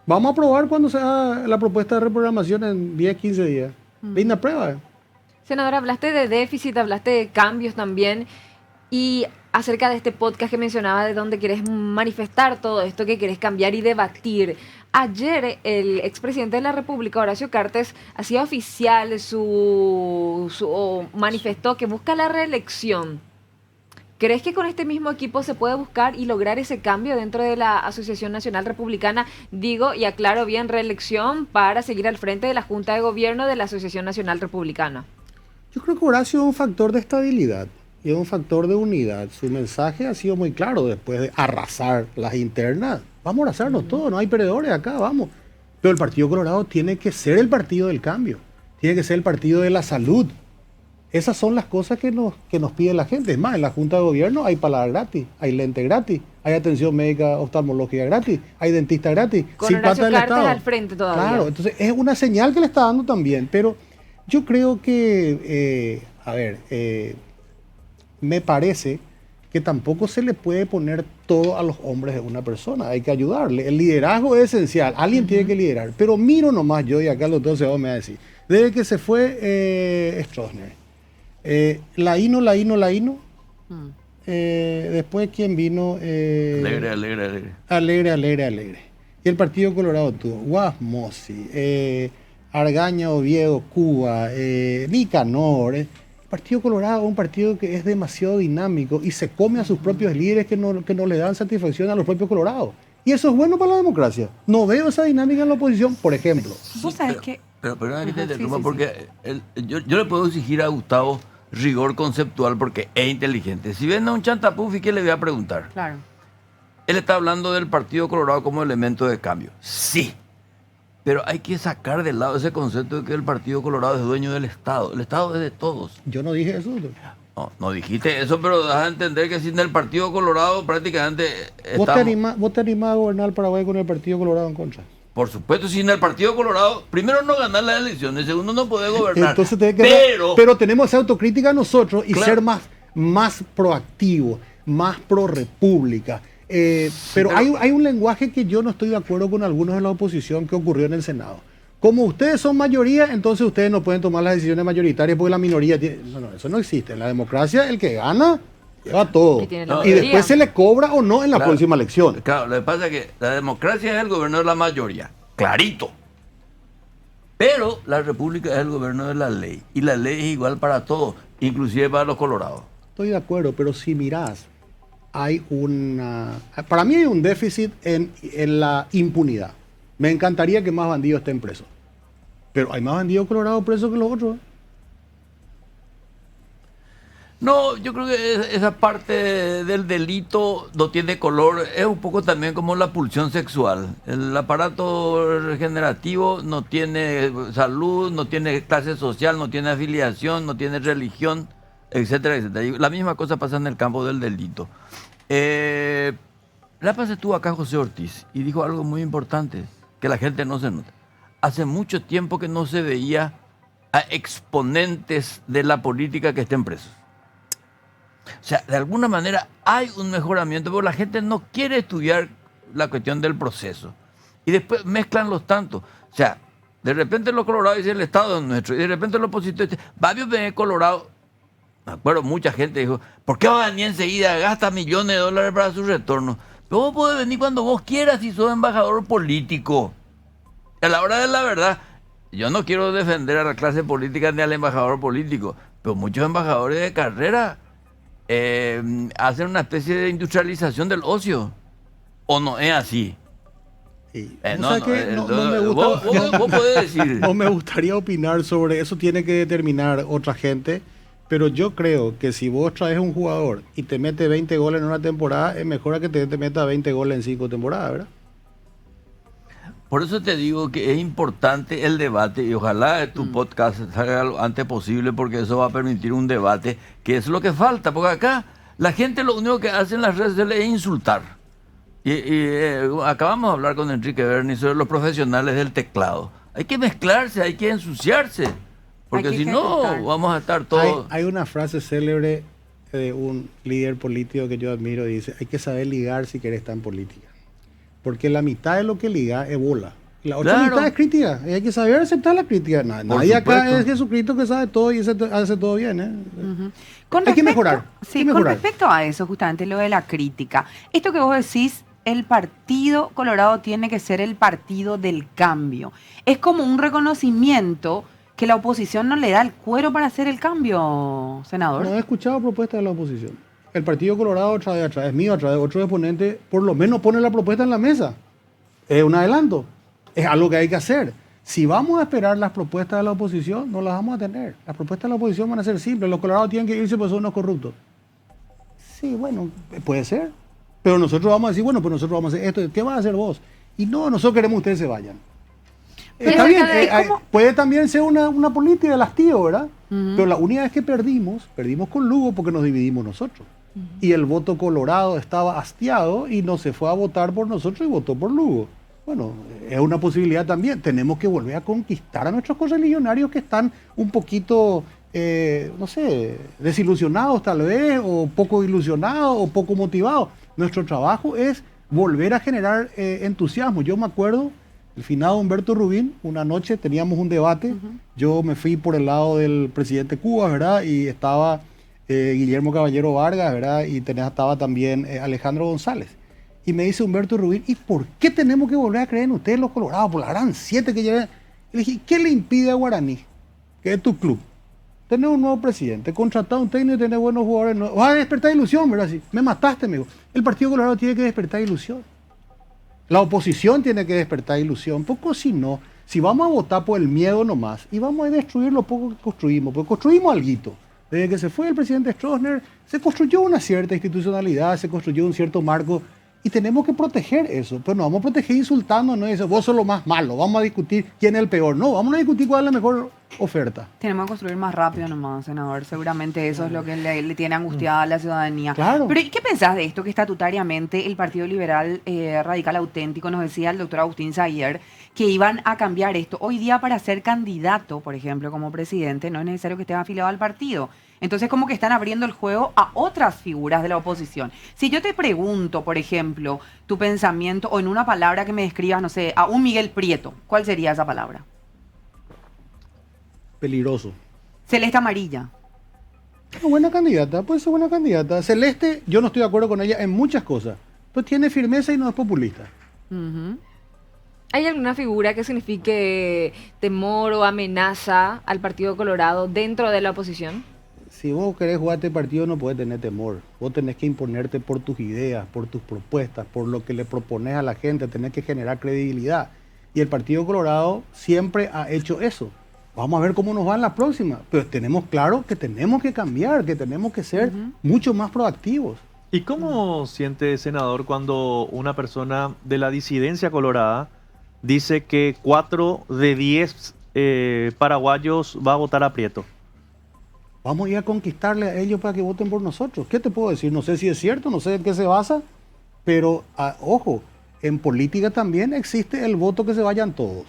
Vamos a probar cuando sea la propuesta de reprogramación en 10, 15 días. Linda prueba. Senador, hablaste de déficit, hablaste de cambios también, y acerca de este podcast que mencionaba, de donde querés manifestar todo esto, que querés cambiar y debatir. Ayer el expresidente de la República, Horacio Cartes, hacía oficial o manifestó que busca la reelección. ¿Crees que con este mismo equipo se puede buscar y lograr ese cambio dentro de la Asociación Nacional Republicana? Digo, y aclaro bien, reelección para seguir al frente de la Junta de Gobierno de la Asociación Nacional Republicana. Yo creo que Horacio es un factor de estabilidad y es un factor de unidad. Su mensaje ha sido muy claro después de arrasar las internas. Vamos a arrasarnos todos, no hay perdedores acá, vamos. Pero el Partido Colorado tiene que ser el partido del cambio, tiene que ser el partido de la salud. Esas son las cosas que nos pide la gente. Es más, en la Junta de Gobierno hay palabras gratis, hay lente gratis, hay atención médica oftalmológica gratis, hay dentista gratis. Con sin Horacio plata del Cartes Estado. al frente todavía. Claro, entonces es una señal que le está dando también. Pero yo creo que, me parece que tampoco se le puede poner todo a los hombres de una persona. Hay que ayudarle. El liderazgo es esencial. Alguien tiene que liderar. Pero miro nomás yo, y acá los dos se van a decir, desde que se fue Stroessner. Laíno. Después, ¿quién vino? Alegre. Y el Partido Colorado tuvo Guasmosi, Argaña, Oviedo, Cuba, Nicanor. El Partido Colorado es un partido que es demasiado dinámico y se come a sus propios líderes que no le dan satisfacción a los propios colorados. Y eso es bueno para la democracia. No veo esa dinámica en la oposición, por ejemplo. Vos sabés que... Pero que te Ajá, interrumpa sí. porque yo le puedo exigir a Gustavo rigor conceptual porque es inteligente. Si ven a un chantapufi, ¿qué le voy a preguntar? Claro. Él está hablando del Partido Colorado como elemento de cambio. Sí, pero hay que sacar de lado ese concepto de que el Partido Colorado es dueño del Estado. El Estado es de todos. Yo no dije eso. No dijiste eso, pero das a entender que sin el Partido Colorado prácticamente ¿Vos estamos... te animás a gobernar Paraguay con el Partido Colorado en contra? Por supuesto, sin el Partido Colorado, primero no ganar las elecciones, segundo no poder gobernar. Entonces pero tenemos esa autocrítica nosotros y Claro. ser más proactivos, más pro república. Pero hay un lenguaje que yo no estoy de acuerdo con algunos de la oposición que ocurrió en el Senado. Como ustedes son mayoría, entonces ustedes no pueden tomar las decisiones mayoritarias porque la minoría tiene... No, eso no existe. En la democracia el que gana lleva todo. Y tiene la Y mayoría. después se le cobra o no en la Claro. próxima elección. Claro, lo que pasa es que la democracia es el gobierno de la mayoría, clarito. Pero la república es el gobierno de la ley. Y la ley es igual para todos, inclusive para los colorados. Estoy de acuerdo, pero si mirás, para mí hay un déficit en la impunidad. Me encantaría que más bandidos estén presos. Pero hay más bandidos colorados presos que los otros. No, yo creo que esa parte del delito no tiene color, es un poco también como la pulsión sexual. El aparato regenerativo no tiene salud, no tiene clase social, no tiene afiliación, no tiene religión, etcétera, etcétera. Y la misma cosa pasa en el campo del delito. La paz estuvo acá José Ortiz y dijo algo muy importante, que la gente no se nota. Hace mucho tiempo que no se veía a exponentes de la política que estén presos. O sea, de alguna manera hay un mejoramiento, pero la gente no quiere estudiar la cuestión del proceso. Y después mezclan los tantos. O sea, de repente los colorados dicen el Estado es nuestro, y de repente los opositores dicen, varios ven colorado. Me acuerdo, mucha gente dijo, ¿por qué va a venir enseguida? Gasta millones de dólares para su retorno. Pero vos podés venir cuando vos quieras si sos embajador político. A la hora de la verdad, yo no quiero defender a la clase política ni al embajador político, pero muchos embajadores de carrera hacen una especie de industrialización del ocio. ¿O no es así? Sí. No me gusta. vos podés decir. No me gustaría opinar sobre eso, tiene que determinar otra gente. Pero yo creo que si vos traes un jugador y te mete 20 goles en una temporada, es mejor a que te meta 20 goles en 5 temporadas, ¿verdad? Por eso te digo que es importante el debate y ojalá tu podcast salga lo antes posible porque eso va a permitir un debate, que es lo que falta, porque acá la gente lo único que hace en las redes sociales es insultar. Acabamos de hablar con Enrique Berni sobre los profesionales del teclado. Hay que mezclarse, hay que ensuciarse, porque si no vamos a estar todos... Hay una frase célebre de un líder político que yo admiro, dice, hay que saber ligar si querés estar en política. Porque la mitad de lo que liga es bola. La otra mitad es crítica. Y hay que saber aceptar la crítica. Nadie acá es Jesucristo que sabe todo y hace todo bien. Hay que mejorar. Sí, con respecto a eso, justamente lo de la crítica. Esto que vos decís, el Partido Colorado tiene que ser el partido del cambio. Es como un reconocimiento que la oposición no le da el cuero para hacer el cambio, senador. No he escuchado propuestas de la oposición. el Partido Colorado, a través mío, a través de otros exponentes, por lo menos pone la propuesta en la mesa. Es un adelanto. Es algo que hay que hacer. Si vamos a esperar las propuestas de la oposición, no las vamos a tener. Las propuestas de la oposición van a ser simples. Los colorados tienen que irse porque son unos corruptos. Sí, bueno, puede ser. Pero nosotros vamos a decir, bueno, pues nosotros vamos a hacer esto. ¿Qué vas a hacer vos? Y no, nosotros queremos que ustedes se vayan. Pero Está bien, ¿cómo? puede también ser una política del hastío, ¿verdad? Pero la única vez que perdimos con Lugo porque nos dividimos nosotros. Y el voto colorado estaba hastiado y no se fue a votar por nosotros y votó por Lugo. Bueno, es una posibilidad también. Tenemos que volver a conquistar a nuestros correligionarios que están un poquito, no sé, desilusionados tal vez, o poco ilusionados, o poco motivados. Nuestro trabajo es volver a generar entusiasmo. Yo me acuerdo, el finado Humberto Rubín, una noche teníamos un debate. Yo me fui por el lado del presidente Cuba, ¿verdad? Y estaba Guillermo Caballero Vargas, ¿verdad? Y estaba también Alejandro González. Y me dice Humberto Rubín, ¿y por qué tenemos que volver a creer en ustedes los colorados? Por la gran 7 que llevan. Le dije, ¿qué le impide a Guaraní, que es tu club, tener un nuevo presidente, contratar un técnico y tener buenos jugadores? Vas a despertar ilusión, ¿verdad? Sí, me mataste, amigo. El Partido Colorado tiene que despertar ilusión. La oposición tiene que despertar ilusión. Poco si no, si vamos a votar por el miedo nomás y vamos a destruir lo poco que construimos, porque construimos alguito. Desde que se fue el presidente Stroessner, se construyó una cierta institucionalidad, se construyó un cierto marco. Y tenemos que proteger eso, pero no vamos a proteger insultando, no es vos sos lo más malo, vamos a discutir quién es el peor, no, vamos a discutir cuál es la mejor oferta. Tenemos que construir más rápido nomás, senador. Seguramente eso es lo que le tiene angustiada a la ciudadanía. Claro. Pero ¿y qué pensás de esto que estatutariamente el Partido Liberal Radical Auténtico, nos decía el doctor Agustín Sayer, que iban a cambiar esto? Hoy día para ser candidato, por ejemplo, como presidente, no es necesario que estés afiliado al partido. Entonces como que están abriendo el juego a otras figuras de la oposición. Si yo te pregunto, por ejemplo, tu pensamiento o en una palabra que me describas, no sé, a un Miguel Prieto, ¿cuál sería esa palabra? Peligroso. Celeste amarilla. Una buena candidata, puede ser buena candidata. Celeste, yo no estoy de acuerdo con ella en muchas cosas, pero tiene firmeza y no es populista. ¿Hay alguna figura que signifique temor o amenaza al Partido Colorado dentro de la oposición? Si vos querés jugar este partido no podés tener temor. Vos tenés que imponerte por tus ideas, por tus propuestas, por lo que le propones a la gente. Tenés que generar credibilidad. Y el Partido Colorado siempre ha hecho eso. Vamos a ver cómo nos va en la próxima. Pero tenemos claro que tenemos que cambiar, que tenemos que ser mucho más proactivos. ¿Y cómo siente, senador, cuando una persona de la disidencia colorada dice que 4 de 10 paraguayos va a votar a Prieto? Vamos a ir a conquistarle a ellos para que voten por nosotros. ¿Qué te puedo decir? No sé si es cierto, no sé en qué se basa, pero ojo, en política también existe el voto que se vayan todos.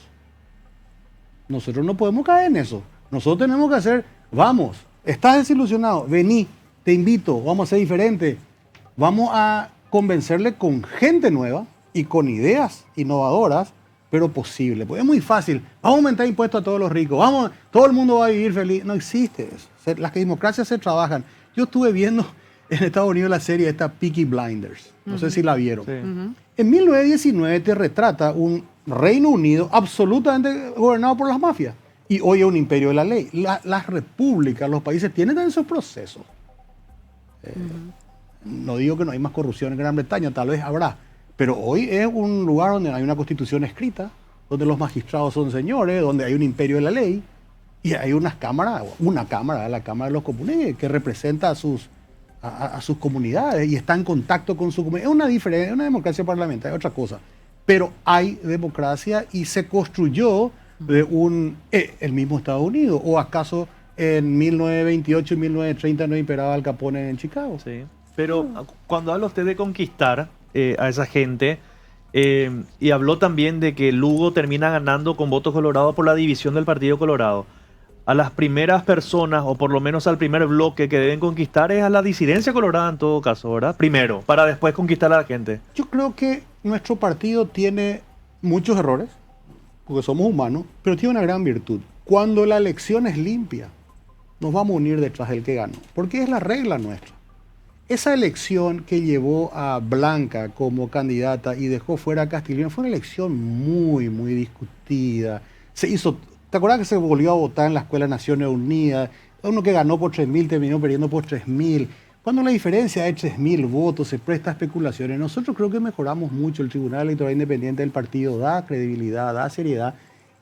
Nosotros no podemos caer en eso. Nosotros tenemos que hacer, vamos, estás desilusionado, vení, te invito, vamos a ser diferentes. Vamos a convencerle con gente nueva y con ideas innovadoras, pero posible. Pues es muy fácil. Vamos a aumentar impuestos a todos los ricos. Todo el mundo va a vivir feliz. No existe eso. Las democracias se trabajan. Yo estuve viendo en Estados Unidos la serie esta Peaky Blinders. No sé si la vieron. Sí. En 1919 te retrata un Reino Unido absolutamente gobernado por las mafias. Y hoy es un imperio de la ley. Las repúblicas, los países tienen también sus procesos. No digo que no hay más corrupción en Gran Bretaña, tal vez habrá. Pero hoy es un lugar donde hay una constitución escrita, donde los magistrados son señores, donde hay un imperio de la ley, y hay una cámara, la Cámara de los Comunes, que representa a sus comunidades y está en contacto con su comunidad. Es una diferencia, una democracia parlamentaria, es otra cosa. Pero hay democracia y se construyó de el mismo Estados Unidos. ¿O acaso en 1928 y 1930 no imperaba Al Capone en Chicago? Sí. Pero cuando habla usted de conquistar a esa gente, y habló también de que Lugo termina ganando con votos colorados por la división del Partido Colorado, a las primeras personas, o por lo menos al primer bloque que deben conquistar es a la disidencia colorada en todo caso, ¿verdad? Primero, para después conquistar a la gente. Yo creo que nuestro partido tiene muchos errores, porque somos humanos, pero tiene una gran virtud. Cuando la elección es limpia, nos vamos a unir detrás del que ganó, porque es la regla nuestra. Esa elección que llevó a Blanca como candidata y dejó fuera a Castiglione fue una elección muy, muy discutida. Se hizo, ¿te acuerdas que se volvió a votar en la Escuela de Naciones Unidas? Uno que ganó por 3.000 terminó perdiendo por 3.000. Cuando la diferencia es 3.000 votos, se presta a especulaciones. Nosotros creo que mejoramos mucho. El Tribunal Electoral Independiente del partido da credibilidad, da seriedad.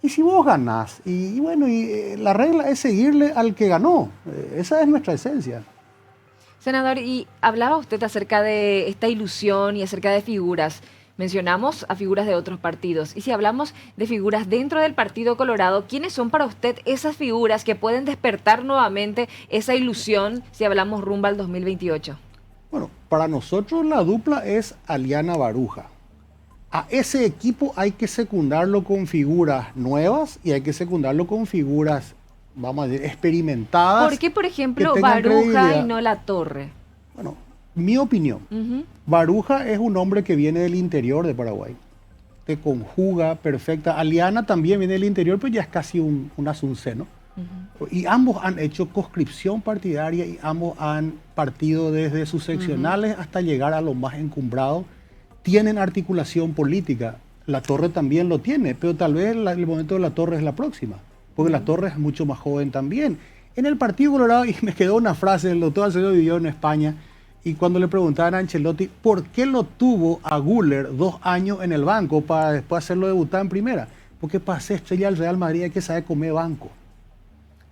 Y si vos ganás, la regla es seguirle al que ganó. Esa es nuestra esencia. Senador, y hablaba usted acerca de esta ilusión y acerca de figuras. Mencionamos a figuras de otros partidos. Y si hablamos de figuras dentro del Partido Colorado, ¿quiénes son para usted esas figuras que pueden despertar nuevamente esa ilusión si hablamos rumbo al 2028? Bueno, para nosotros la dupla es Aliana Baruja. A ese equipo hay que secundarlo con figuras nuevas y hay que secundarlo con figuras, vamos a decir, experimentadas. ¿Por qué, por ejemplo, que tengan Baruja credibilidad. y no La Torre? Bueno, mi opinión. Ujú. Baruja es un hombre que viene del interior de Paraguay, que conjuga perfecta. Aliana también viene del interior, pero ya es casi un asunceno. Y ambos han hecho conscripción partidaria y ambos han partido desde sus seccionales hasta llegar a lo más encumbrado. Tienen articulación política. La Torre también lo tiene, pero tal vez el momento de La Torre es la próxima, porque La Torre es mucho más joven también. En el Partido Colorado, y me quedó una frase, el doctor Acevedo vivió en España, y cuando le preguntaban a Ancelotti por qué lo tuvo a Güler 2 años en el banco para después hacerlo debutar en primera, porque para ser estrella del Real Madrid hay que saber comer banco.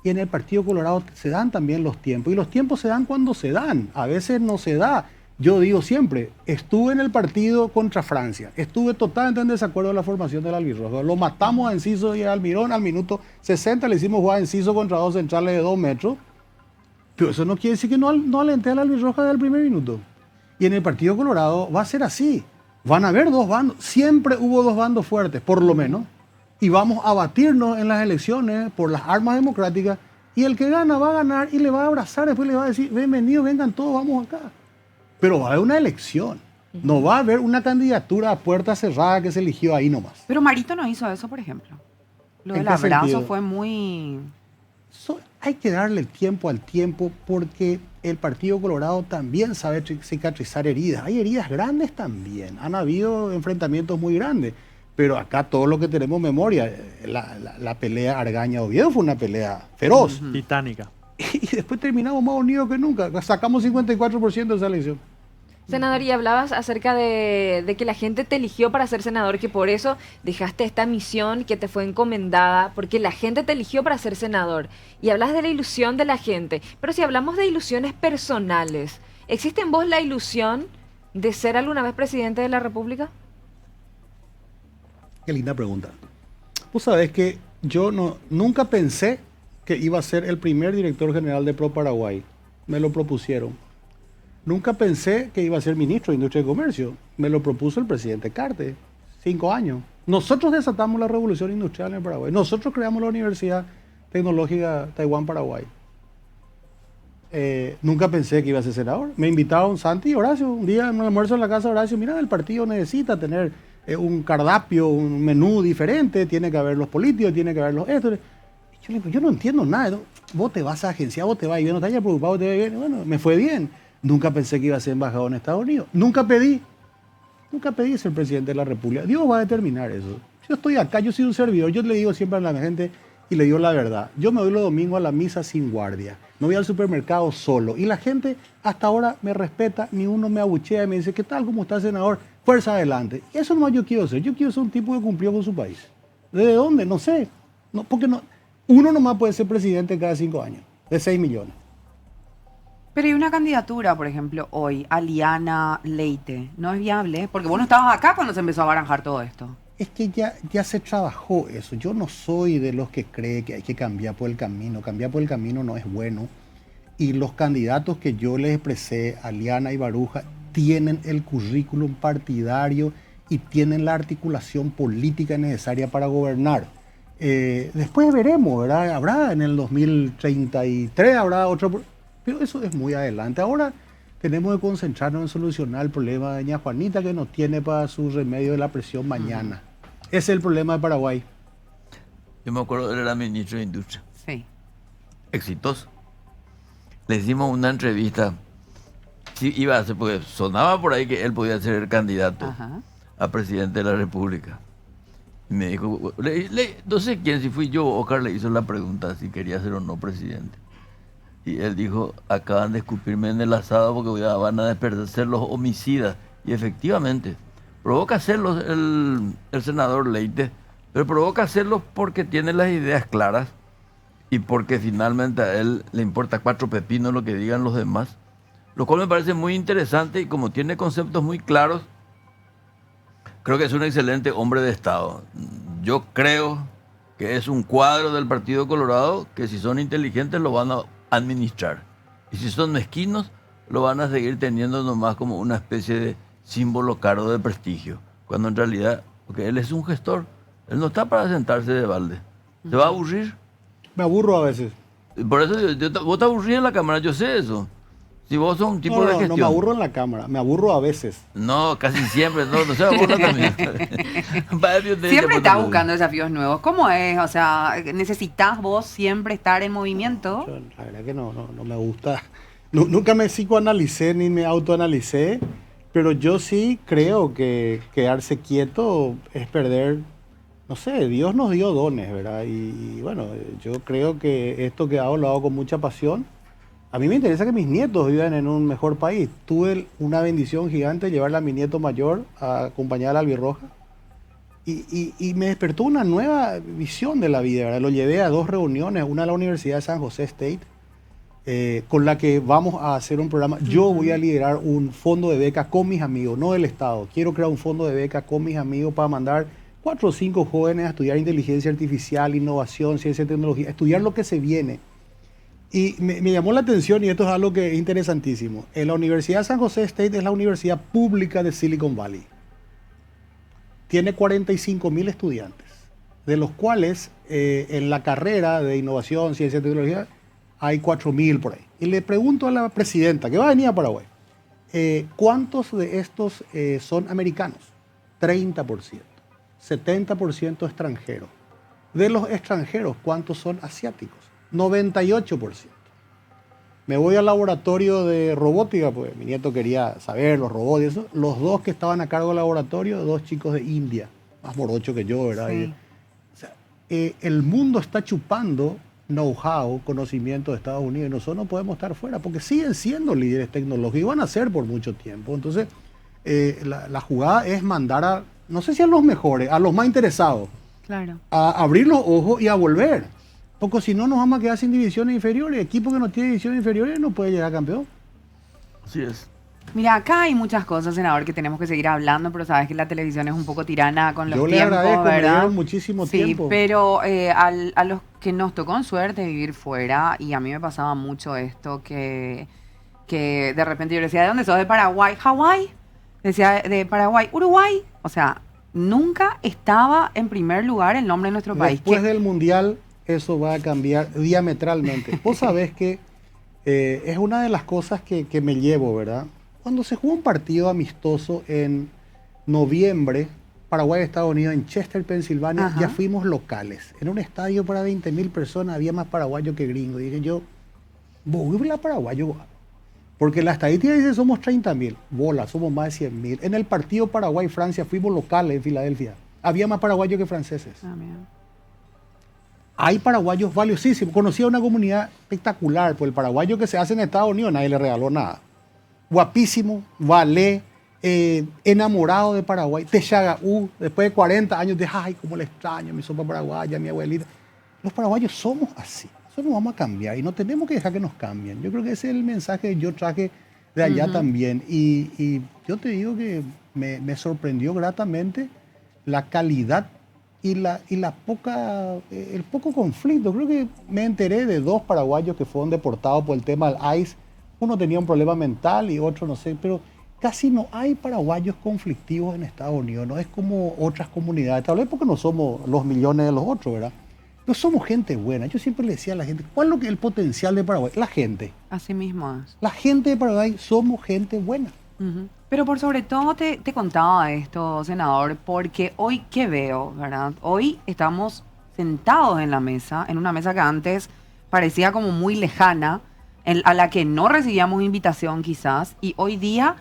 Y en el Partido Colorado se dan también los tiempos, y los tiempos se dan cuando se dan, a veces no se da. Yo digo siempre, estuve en el partido contra Francia, estuve totalmente en desacuerdo de la formación del albirrojo. Lo matamos a Enciso y a Almirón al minuto 60, le hicimos jugar a Enciso contra 2 centrales de 2 metros. Pero eso no quiere decir que no alenté al albirroja del primer minuto. Y en el Partido Colorado va a ser así. Van a haber 2 bandos. Siempre hubo 2 bandos fuertes, por lo menos. Y vamos a batirnos en las elecciones por las armas democráticas. Y el que gana va a ganar y le va a abrazar. Después le va a decir, bienvenidos, vengan todos, vamos acá. Pero va a haber una elección. No va a haber una candidatura a puerta cerrada que se eligió ahí nomás. Pero Marito no hizo eso, por ejemplo. Lo ¿En del qué abrazo sentido? fue muy... Hay que darle el tiempo al tiempo porque el Partido Colorado también sabe cicatrizar heridas. Hay heridas grandes también. Han habido enfrentamientos muy grandes. Pero acá todo lo que tenemos memoria, la pelea Argaña-Oviedo fue una pelea feroz. Titánica. Y después terminamos más unidos que nunca. Sacamos 54% de esa elección. Senador, y hablabas acerca de que la gente te eligió para ser senador, que por eso dejaste esta misión que te fue encomendada, porque la gente te eligió para ser senador. Y hablas de la ilusión de la gente. Pero si hablamos de ilusiones personales, ¿existe en vos la ilusión de ser alguna vez presidente de la República? Qué linda pregunta. Vos sabés que yo nunca pensé que iba a ser el primer director general de Pro Paraguay. Me lo propusieron. Nunca pensé que iba a ser ministro de Industria y Comercio. Me lo propuso el presidente Cartes, 5 años. Nosotros desatamos la revolución industrial en el Paraguay. Nosotros creamos la Universidad Tecnológica Taiwán-Paraguay. Nunca pensé que iba a ser senador. Me invitaron Santi y Horacio. Un día en un almuerzo en la casa de Horacio, mira, el partido necesita tener un cardapio, un menú diferente. Tiene que haber los políticos, tiene que haber los... Esto. Yo le digo, yo no entiendo nada. Vos te vas a agenciar, vos te vas y no estás ya preocupado, te va bien. Bueno, me fue bien. Nunca pensé que iba a ser embajador en Estados Unidos. Nunca pedí ser presidente de la República. Dios va a determinar eso. Yo estoy acá, yo soy un servidor. Yo le digo siempre a la gente y le digo la verdad. Yo me voy los domingos a la misa sin guardia. Me voy al supermercado solo. Y la gente hasta ahora me respeta, ni uno me abuchea y me dice, ¿qué tal? ¿Cómo está, senador? Fuerza adelante. Y eso nomás yo quiero ser. Yo quiero ser un tipo que cumplió con su país. ¿Desde dónde? No sé. No, porque no, uno nomás puede ser presidente cada 5 años, de 6 millones. Pero hay una candidatura, por ejemplo, hoy, Aliana Leite. ¿No es viable? Porque vos no estabas acá cuando se empezó a barajar todo esto. Es que ya se trabajó eso. Yo no soy de los que cree que hay que cambiar por el camino. Cambiar por el camino no es bueno. Y los candidatos que yo les expresé, Aliana y Baruja, tienen el currículum partidario y tienen la articulación política necesaria para gobernar. Después veremos, ¿verdad? Habrá en el 2033, habrá otro... Pero eso es muy adelante. Ahora tenemos que concentrarnos en solucionar el problema de doña Juanita, que no tiene para su remedio de la presión mañana. Ese es el problema de Paraguay. Yo me acuerdo, él era ministro de Industria. Sí. Exitoso. Le hicimos una entrevista. Sí, iba a hacer, porque sonaba por ahí que él podía ser el candidato Ajá. a presidente de la República. Y me dijo, no sé quién, si fui yo o Oscar, le hizo la pregunta si quería ser o no presidente. Y él dijo, acaban de escupirme en el asado porque van a despertar los homicidas. Y efectivamente, provoca hacerlo el senador Leite, pero provoca hacerlo porque tiene las ideas claras y porque finalmente a él le importa 4 pepinos lo que digan los demás. Lo cual me parece muy interesante y como tiene conceptos muy claros, creo que es un excelente hombre de Estado. Yo creo que es un cuadro del Partido Colorado que si son inteligentes lo van a administrar. Y si son mezquinos, lo van a seguir teniendo nomás como una especie de símbolo caro de prestigio. Cuando en realidad, porque él es un gestor, él no está para sentarse de balde. ¿Se va a aburrir? Me aburro a veces. Por eso vos te aburrís en la cámara, yo sé eso. Si vos sos un tipo de gestión. No me aburro en la cámara, me aburro a veces. No, casi siempre, no se aburra también. Siempre estás buscando desafíos nuevos. ¿Cómo es? O sea, ¿necesitas vos siempre estar en movimiento? Yo, la verdad que no me gusta. Nunca me psicoanalicé ni me autoanalicé, pero yo sí creo que quedarse quieto es perder, no sé, Dios nos dio dones, ¿verdad? Y bueno, yo creo que esto que hago lo hago con mucha pasión. A mí me interesa que mis nietos vivan en un mejor país. Tuve una bendición gigante llevarle a mi nieto mayor a acompañar a la albirroja. Y me despertó una nueva visión de la vida, ¿verdad? Lo llevé a 2 reuniones, una a la Universidad de San José State, con la que vamos a hacer un programa. Yo voy a liderar un fondo de beca con mis amigos, no del Estado. Quiero crear un fondo de beca con mis amigos para mandar 4 o 5 jóvenes a estudiar inteligencia artificial, innovación, ciencia y tecnología, a estudiar lo que se viene. Y me llamó la atención, y esto es algo que es interesantísimo. En la Universidad de San José State es la universidad pública de Silicon Valley. Tiene 45.000 estudiantes, de los cuales en la carrera de innovación, ciencia y tecnología hay 4.000 por ahí. Y le pregunto a la presidenta, que va a venir a Paraguay, ¿cuántos de estos son americanos? 30%, 70% extranjeros. De los extranjeros, ¿cuántos son asiáticos? 98%. Me voy al laboratorio de robótica, pues mi nieto quería saber los robots y eso. Los 2 que estaban a cargo del laboratorio, 2 chicos de India, más morocho que yo, ¿verdad? Sí. Y, o sea, el mundo está chupando know-how, conocimiento de Estados Unidos, y nosotros no podemos estar fuera, porque siguen siendo líderes tecnológicos y van a ser por mucho tiempo. Entonces, la jugada es mandar a, no sé si a los mejores, a los más interesados, Claro. a abrir los ojos y a volver. Porque si no, nos vamos a quedar sin divisiones inferiores. El equipo que no tiene divisiones inferiores no puede llegar a campeón. Así es. Mira, acá hay muchas cosas, senador, que tenemos que seguir hablando, pero sabes que la televisión es un poco tirana con los Yo le tiempos, agradezco, me ¿verdad? dieron muchísimo tiempo. Sí, pero a los que nos tocó en suerte vivir fuera, y a mí me pasaba mucho esto, que de repente yo le decía, ¿de dónde sos? ¿De Paraguay? ¿Hawái? Decía, de Paraguay, ¿Uruguay? O sea, nunca estaba en primer lugar el nombre de nuestro país. Después del Mundial, eso va a cambiar diametralmente. Vos sabés que es una de las cosas que me llevo, ¿verdad? Cuando se jugó un partido amistoso en noviembre, Paraguay-Estados Unidos, en Chester, Pensilvania, Ajá. ya fuimos locales. En un estadio para 20.000 personas había más paraguayos que gringos. Y dije yo, voy a paraguayo. Porque la estadística dice somos 30.000. Bola, somos más de 100.000. En el partido Paraguay-Francia fuimos locales en Filadelfia. Había más paraguayos que franceses. Ah, mira. Hay paraguayos valiosísimos. Conocí a una comunidad espectacular, pues el paraguayo que se hace en Estados Unidos nadie le regaló nada. Guapísimo, vale, enamorado de Paraguay. Texaga, después de 40 años, de ay, cómo le extraño, mi sopa paraguaya, mi abuelita. Los paraguayos somos así. Nosotros nos vamos a cambiar y no tenemos que dejar que nos cambien. Yo creo que ese es el mensaje que yo traje de allá también. Y yo te digo que me sorprendió gratamente la calidad y el poco conflicto. Creo que me enteré de 2 paraguayos que fueron deportados por el tema del ICE. Uno tenía un problema mental y otro no sé, pero casi no hay paraguayos conflictivos en Estados Unidos. No es como otras comunidades, tal vez porque no somos los millones de los otros, ¿verdad? Pero somos gente buena. Yo siempre le decía a la gente, ¿cuál es el potencial de Paraguay? La gente. Así mismo es. La gente de Paraguay somos gente buena. Ujú. Pero por sobre todo te contaba esto, senador, porque hoy, ¿qué veo, verdad? Hoy estamos sentados en la mesa, en una mesa que antes parecía como muy lejana, a la que no recibíamos invitación quizás, y hoy día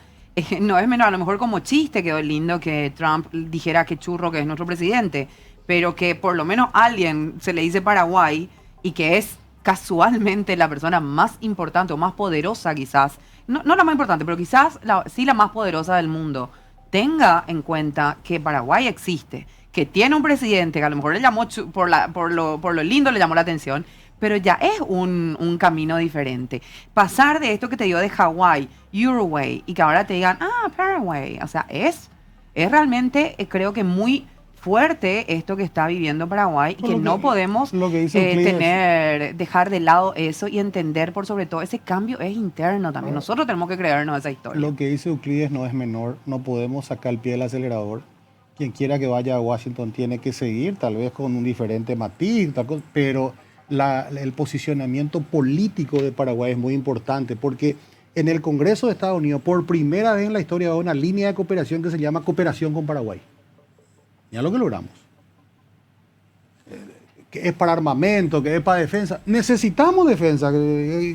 no es menos, a lo mejor como chiste quedó lindo que Trump dijera que churro que es nuestro presidente, pero que por lo menos alguien se le dice Paraguay y que es casualmente la persona más importante o más poderosa quizás, no la más importante, pero quizás sí la más poderosa del mundo, tenga en cuenta que Paraguay existe, que tiene un presidente que a lo mejor le llamó por lo lindo le llamó la atención, pero ya es un camino diferente. Pasar de esto que te digo de Hawái, Uruguay, y que ahora te digan, Paraguay, o sea, es realmente, creo que muy fuerte esto que está viviendo Paraguay y que no podemos lo que dice Euclides, dejar de lado eso y entender por sobre todo ese cambio es interno también. Nosotros tenemos que creernos esa historia. Lo que dice Euclides no es menor, no podemos sacar el pie del acelerador. Quien quiera que vaya a Washington tiene que seguir, tal vez con un diferente matiz, pero el posicionamiento político de Paraguay es muy importante porque en el Congreso de Estados Unidos, por primera vez en la historia, hay una línea de cooperación que se llama Cooperación con Paraguay. Ya lo que logramos. Que es para armamento, que es para defensa. Necesitamos defensa.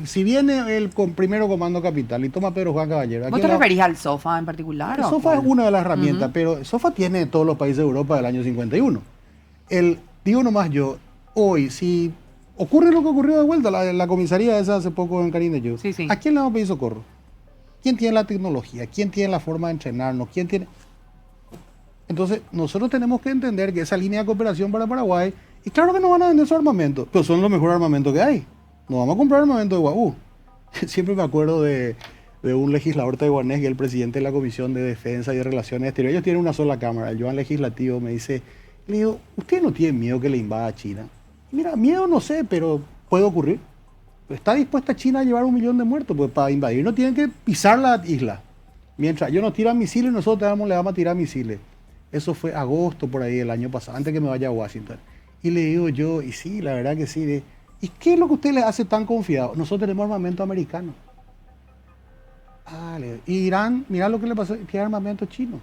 Si viene el primero comando capital y toma Pedro Juan Caballero. ¿Vos te referís al SOFA en particular? El SOFA es una de las herramientas, pero el SOFA tiene todos los países de Europa del año 51. Digo nomás yo, hoy, si ocurre lo que ocurrió de vuelta, la comisaría esa hace poco en Carín de Yo, sí. ¿a quién le vamos a pedir socorro? ¿Quién tiene la tecnología? ¿Quién tiene la forma de entrenarnos? ¿Quién tiene...? Entonces, nosotros tenemos que entender que esa línea de cooperación para Paraguay, y claro que no van a vender su armamento, pero son los mejores armamentos que hay. No vamos a comprar armamento de Guaú. Siempre me acuerdo de un legislador taiwanés, que es el presidente de la Comisión de Defensa y de Relaciones Exteriores. Ellos tienen una sola cámara. El Yuan Legislativo me dice, le digo, ¿usted no tiene miedo que le invada China? Y mira, miedo no sé, pero puede ocurrir. ¿Está dispuesta China a llevar 1 millón de muertos? Pues para invadir no tienen que pisar la isla. Mientras ellos nos tiran misiles, nosotros le vamos a tirar misiles. Eso fue agosto por ahí del año pasado, antes que me vaya a Washington. Y le digo yo, y sí, la verdad que sí. ¿Y qué es lo que usted les hace tan confiado? Nosotros tenemos armamento americano. Y Irán, mirá lo que le pasó, tiene armamento chino.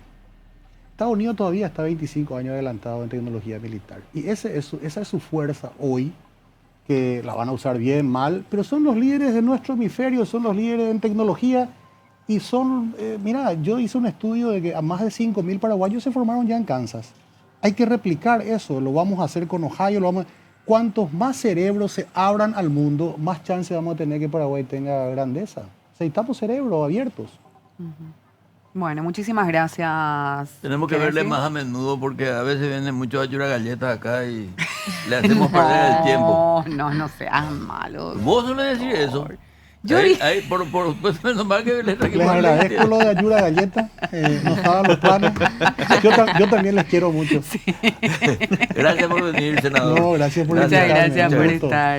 Estados Unidos todavía está 25 años adelantado en tecnología militar. Y esa es su fuerza hoy, que la van a usar bien, mal, pero son los líderes de nuestro hemisferio, son los líderes en tecnología. Y mira, yo hice un estudio de que a más de 5.000 paraguayos se formaron ya en Kansas. Hay que replicar eso, lo vamos a hacer con Ohio. Cuantos más cerebros se abran al mundo, más chance vamos a tener que Paraguay tenga grandeza. Necesitamos cerebros abiertos. Bueno, muchísimas gracias. Tenemos que verle más a menudo porque a veces vienen muchos ayuras galletas acá y le hacemos perder el tiempo. No seas malo. Vos sueles decir eso. Yo pues menos mal que les agradezco lo de Ayura Galleta, no estaban los planes. Yo también les quiero mucho. Gracias por venir, senador. No, gracias por Muchas gracias por estar.